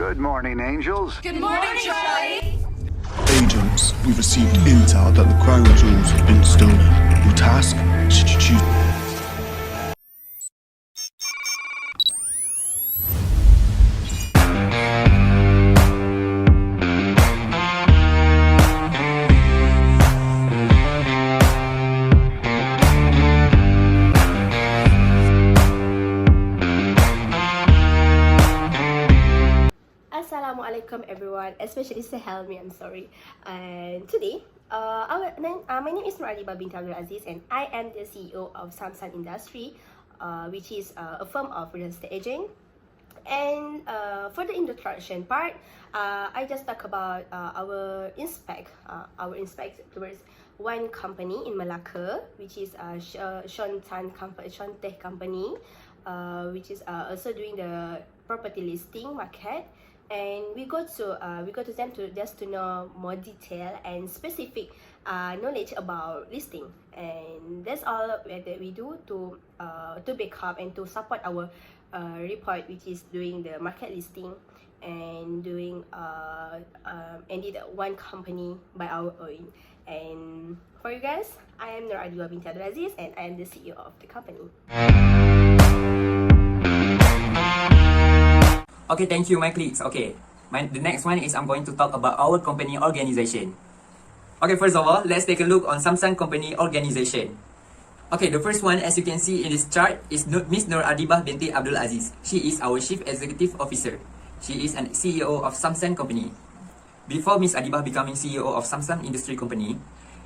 Good morning, angels. Good morning, Charlie! Agents, we've received intel that the crown jewels have been stolen. Your task? Should you choose? Assalamualaikum everyone, especially Sahelmi, I'm sorry. And today, my name is Nur Adibah binti Abdul Aziz and I am the CEO of SAMSAN Industry, which is a firm of real estate agent. And for the introduction part, I just talk about our inspect towards one company in Malacca, which is Sean Teh Company, which is also doing the property listing market. And we go to them to just to know more detail and specific knowledge about listing, and that's all that we do to back up and to support our report, which is doing the market listing and doing did one company by our own. And for you guys, I am Nur Adibah binti Abdul Aziz and I am the CEO of the company. Okay, thank you, my colleagues. Okay, the next one is I'm going to talk about our company organization. Okay, first of all, let's take a look on SAMSAN company organization. Okay, the first one, as you can see in this chart, is Miss Nur Adibah binti Abdul Aziz. She is our Chief Executive Officer. She is an CEO of SAMSAN company. Before Miss Adibah becoming CEO of SAMSAN Industry company,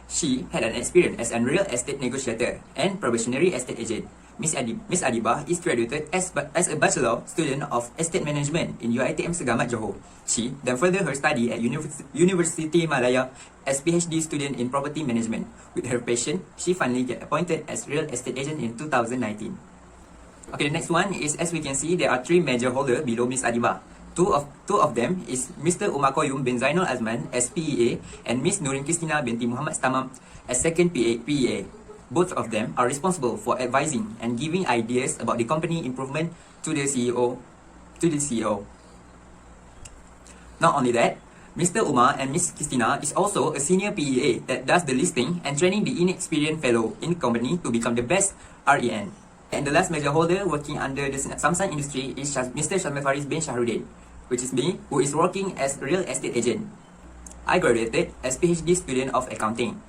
she had an experience as a real estate negotiator and probationary estate agent. Miss Adibah is graduated as a bachelor student of estate management in UiTM Segamat Johor. She then furthered her study at University Malaya as PhD student in property management. With her passion, she finally get appointed as real estate agent in 2019. Okay, the next one is, as we can see, there are three major holders below Miss Adibah. Two of them is Mr. Umar Koyum bin Zainal Azman as PEA and Miss Nurin Christina binti Muhammad Stamam as second PEA. Both of them are responsible for advising and giving ideas about the company improvement to the CEO. Not only that, Mr. Umar and Miss Christina is also a senior PEA that does the listing and training the inexperienced fellow in the company to become the best REN. And the last major holder working under the SAMSAN Industry is Mr. Shamil Faris bin Shahruddin, which is me, who is working as a real estate agent. I graduated as PhD student of accounting.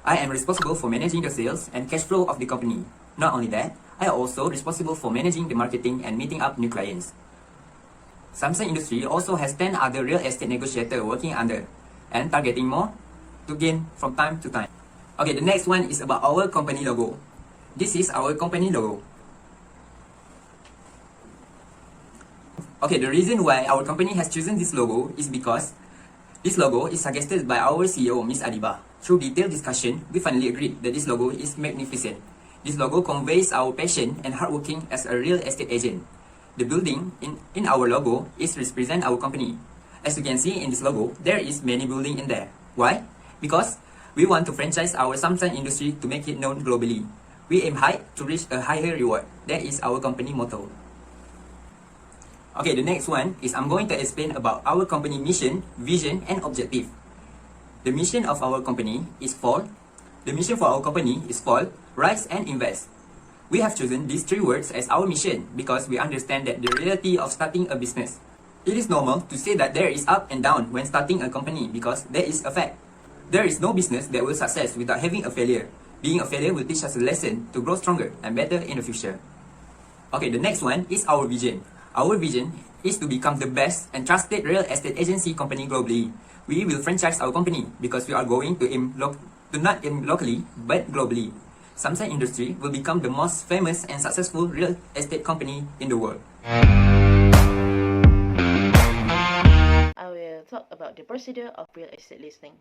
I am responsible for managing the sales and cash flow of the company. Not only that, I am also responsible for managing the marketing and meeting up new clients. SAMSAN Industry also has 10 other real estate negotiators working under and targeting more to gain from time to time. Okay, the next one is about our company logo. This is our company logo. Okay, the reason why our company has chosen this logo is because this logo is suggested by our CEO, Miss Adibah. Through detailed discussion, we finally agreed that this logo is magnificent. This logo conveys our passion and hardworking as a real estate agent. The building in our logo is represent our company. As you can see in this logo, there is many building in there. Why? Because we want to franchise our SAMSAN Industry to make it known globally. We aim high to reach a higher reward. That is our company motto. Okay, the next one is I'm going to explain about our company mission, vision, and objective. The mission for our company is fall, rise and invest. We have chosen these three words as our mission because we understand that the reality of starting a business. It is normal to say that there is up and down when starting a company because that is a fact. There is no business that will success without having a failure. Being a failure will teach us a lesson to grow stronger and better in the future. Okay, the next one is our vision. Our vision is to become the best and trusted real estate agency company globally. We will franchise our company because we are going to not aim locally but globally. SAMSAN Industry will become the most famous and successful real estate company in the world. I will talk about the procedure of real estate listing.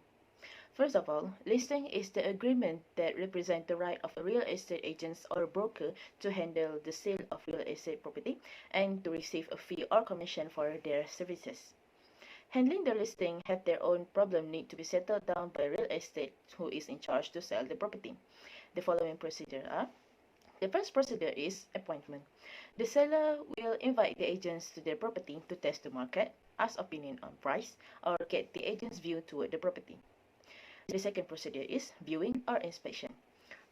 First of all, listing is the agreement that represents the right of a real estate agent or broker to handle the sale of real estate property and to receive a fee or commission for their services. Handling the listing have their own problem need to be settled down by real estate who is in charge to sell the property. The following procedure are: the first procedure is appointment. The seller will invite the agents to their property to test the market, ask opinion on price, or get the agent's view toward the property. The second procedure is viewing or inspection.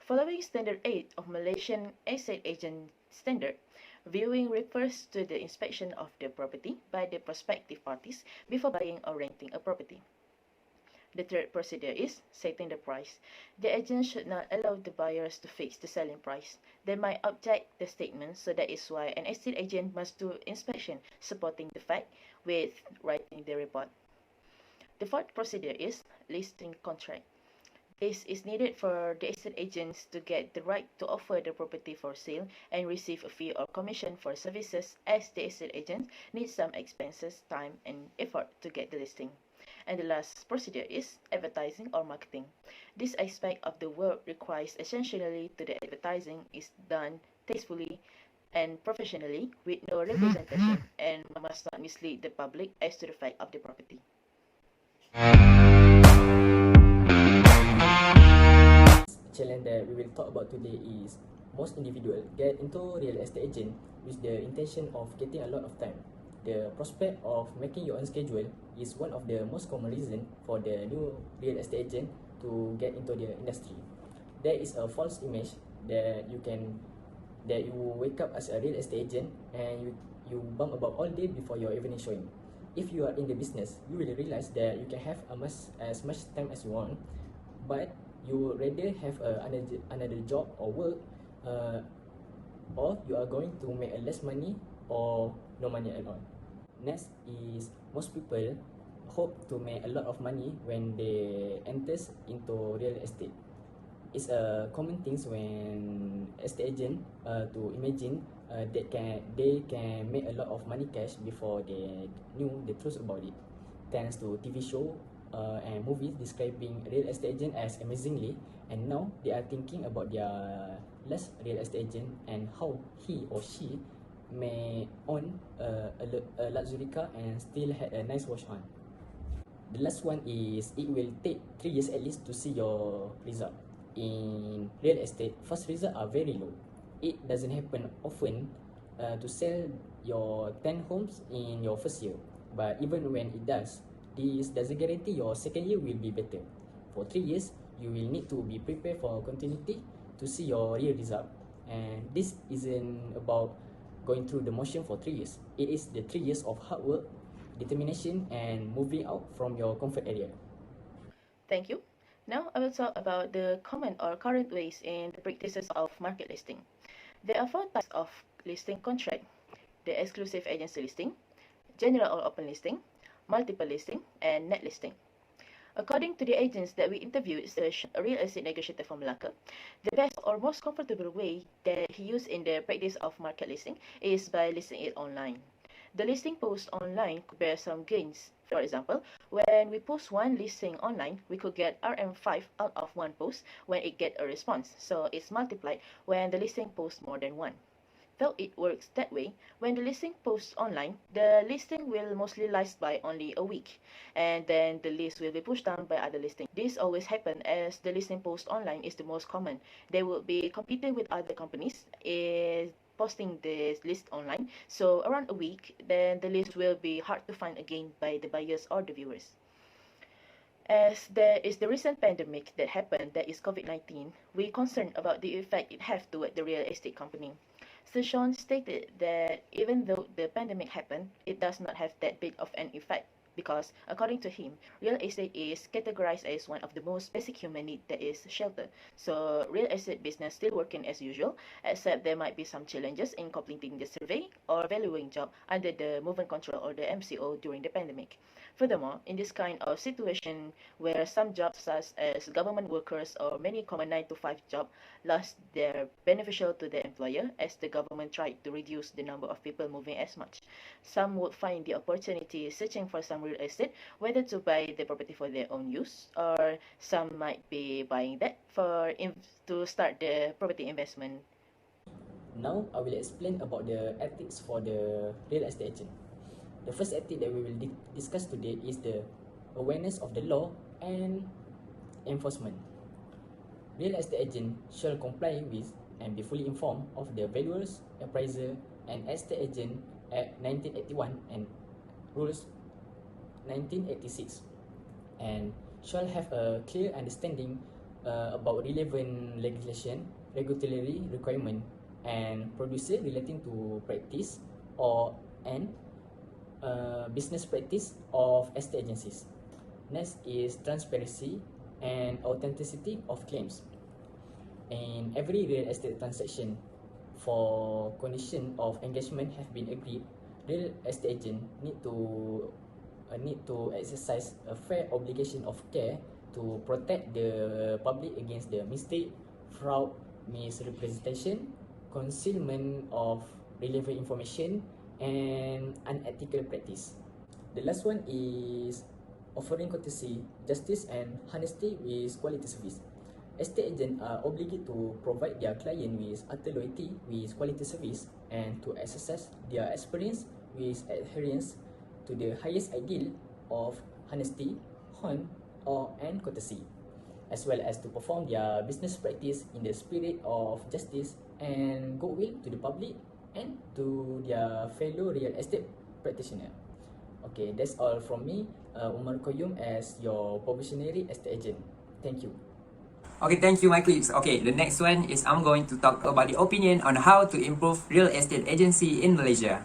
Following Standard 8 of Malaysian Estate Agent Standard, viewing refers to the inspection of the property by the prospective parties before buying or renting a property. The third procedure is setting the price. The agent should not allow the buyers to fix the selling price. They might object the statement, so that is why an estate agent must do inspection supporting the fact with writing the report. The fourth procedure is listing contract. This is needed for the estate agents to get the right to offer the property for sale and receive a fee or commission for services, as the estate agent needs some expenses, time, and effort to get the listing. And the last procedure is advertising or marketing. This aspect of the work requires essentially to the advertising is done tastefully and professionally with no representation and must not mislead the public as to the fact of the property. Challenge that we will talk about today is most individuals get into real estate agent with the intention of getting a lot of time. The prospect of making your own schedule is one of the most common reasons for the new real estate agent to get into the industry. There is a false image that you wake up as a real estate agent and you bump about all day before your evening showing. If you are in the business, you will realize that you can have as much time as you want, but you would rather have another job or work, or you are going to make less money or no money at all. Next is most people hope to make a lot of money when they enters into real estate. It's a common thing when estate agent to imagine they can make a lot of money cash before they knew the truth about it. Thanks to TV show and movies describing real estate agent as amazingly, and now they are thinking about their last real estate agent and how he or she may own a luxury car and still had a nice watch on. The last one is it will take 3 years at least to see your result. In real estate, first results are very low. It doesn't happen often to sell your 10 homes in your first year, but even when it does, this doesn't guarantee your second year will be better. For 3 years, you will need to be prepared for continuity to see your real result. And this isn't about going through the motion for 3 years. It is the 3 years of hard work, determination, and moving out from your comfort area. Thank you. Now I will talk about the common or current ways in the practices of market listing. There are 4 types of listing contract: the exclusive agency listing, general or open listing, multiple listing, and net listing. According to the agents that we interviewed, a real estate negotiator from Malacca, the best or most comfortable way that he used in the practice of market listing is by listing it online. The listing post online could bear some gains. For example, when we post one listing online, we could get RM5 out of one post when it get a response, so it's multiplied when the listing posts more than one. Though it works that way, when the listing posts online, the listing will mostly last by only a week, and then the list will be pushed down by other listings. This always happens as the listing post online is the most common. They will be competing with other companies posting the list online, so around a week, then the list will be hard to find again by the buyers or the viewers. As there is the recent pandemic that happened, that is COVID-19, we're concerned about the effect it has toward the real estate company. So Sean stated that even though the pandemic happened, it does not have that big of an effect because, according to him, real estate is categorized as one of the most basic human needs, that is shelter. So real estate business still working as usual, except there might be some challenges in completing the survey or valuing job under the movement control or the MCO during the pandemic. Furthermore, in this kind of situation where some jobs such as government workers or many common 9-to-5 jobs lost their beneficial to the employer as the government tried to reduce the number of people moving as much. Some would find the opportunity searching for some real estate, whether to buy the property for their own use, or some might be buying that to start the property investment. Now I will explain about the ethics for the real estate agent. The first ethic that we will discuss today is the awareness of the law and enforcement. Real estate agent shall comply with and be fully informed of the valuers, appraiser, and estate agent Act 1981 and rules 1986 and shall have a clear understanding about relevant legislation, regulatory requirement, and producer relating to practice or and business practice of estate agencies. Next is transparency and authenticity of claims. In every real estate transaction, for condition of engagement have been agreed, real estate agent need to exercise a fair obligation of care to protect the public against the mistake, fraud, misrepresentation, concealment of relevant information, and unethical practice. The last one is offering courtesy, justice, and honesty with quality service. Estate agents are obligated to provide their client with utter loyalty with quality service and to exercise their experience with adherence to the highest ideal of honesty, and courtesy, as well as to perform their business practice in the spirit of justice and goodwill to the public and to their fellow real estate practitioner. Okay, that's all from me, Umar Koyum, as your probationary estate agent. Thank you. Okay, thank you, my clips. Okay, the next one is I'm going to talk about the opinion on how to improve real estate agency in Malaysia.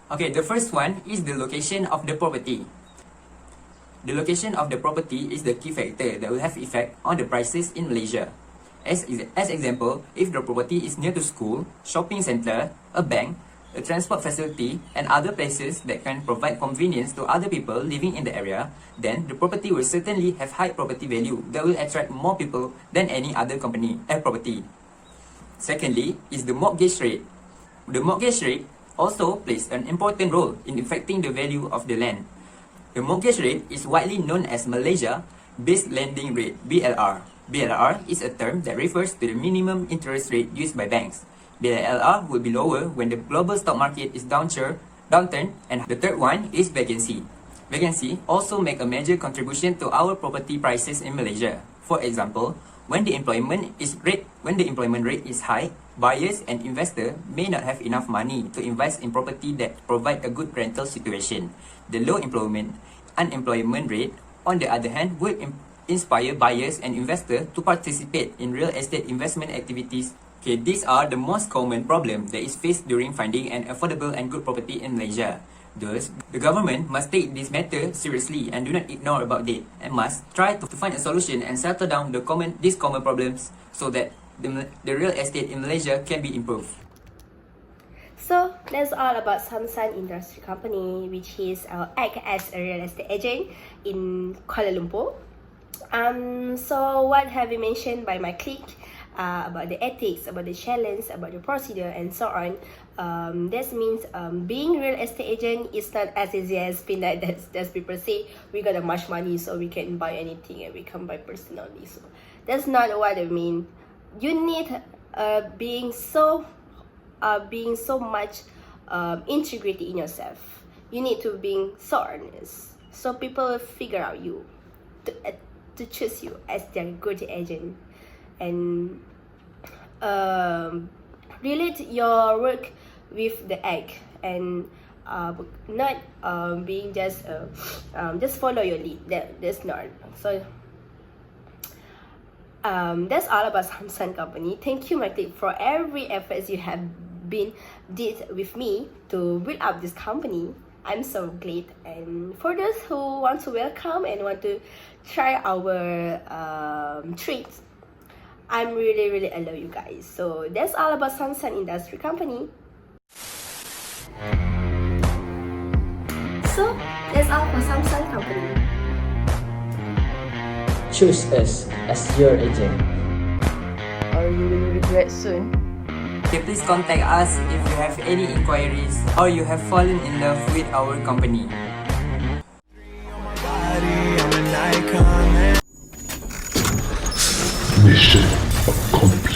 Okay, the first one is the location of the property. The location of the property is the key factor that will have effect on the prices in Malaysia. As example, if the property is near to school, shopping center, a bank, a transport facility, and other places that can provide convenience to other people living in the area, then the property will certainly have high property value that will attract more people than any other property. Secondly is the mortgage rate. The mortgage rate also plays an important role in affecting the value of the land. The mortgage rate is widely known as Malaysia Base Lending Rate, BLR. BLR is a term that refers to the minimum interest rate used by banks. BLR will be lower when the global stock market is downturn. And the third one is vacancy. Vacancy also make a major contribution to our property prices in Malaysia. For example, when the employment rate is high, buyers and investors may not have enough money to invest in property that provide a good rental situation. The low unemployment rate, on the other hand, will inspire buyers and investors to participate in real estate investment activities. Okay, these are the most common problem that is faced during finding an affordable and good property in Malaysia. Thus, the government must take this matter seriously and do not ignore about it, and must try to find a solution and settle down these common problems so that the real estate in Malaysia can be improved. So that's all about SAMSAN Industry Company, which is act as a real estate agent in Kuala Lumpur. So what have you mentioned by my clique about the ethics, about the challenge, about the procedure, and so on. That means being real estate agent is not as easy as peanut. As people say, we got much money so we can buy anything and we can buy personally. So that's not what I mean. You need being so much integrity in yourself. You need to be so honest, so people will figure out you to choose you as their good agent, and relate your work with the act, and not being just follow your lead. That's not. So that's all about SAMSAN Company. Thank you, my clique, for every efforts you have did with me to build up this company. I'm so glad. And for those who want to welcome and want to try our treats, I'm really love you guys. So that's all about SAMSAN Industry Company. So that's all for SAMSAN Company. Choose us as your agent. Or you will regret soon. Okay, please contact us if you have any inquiries or you have fallen in love with our company. Mission accomplished.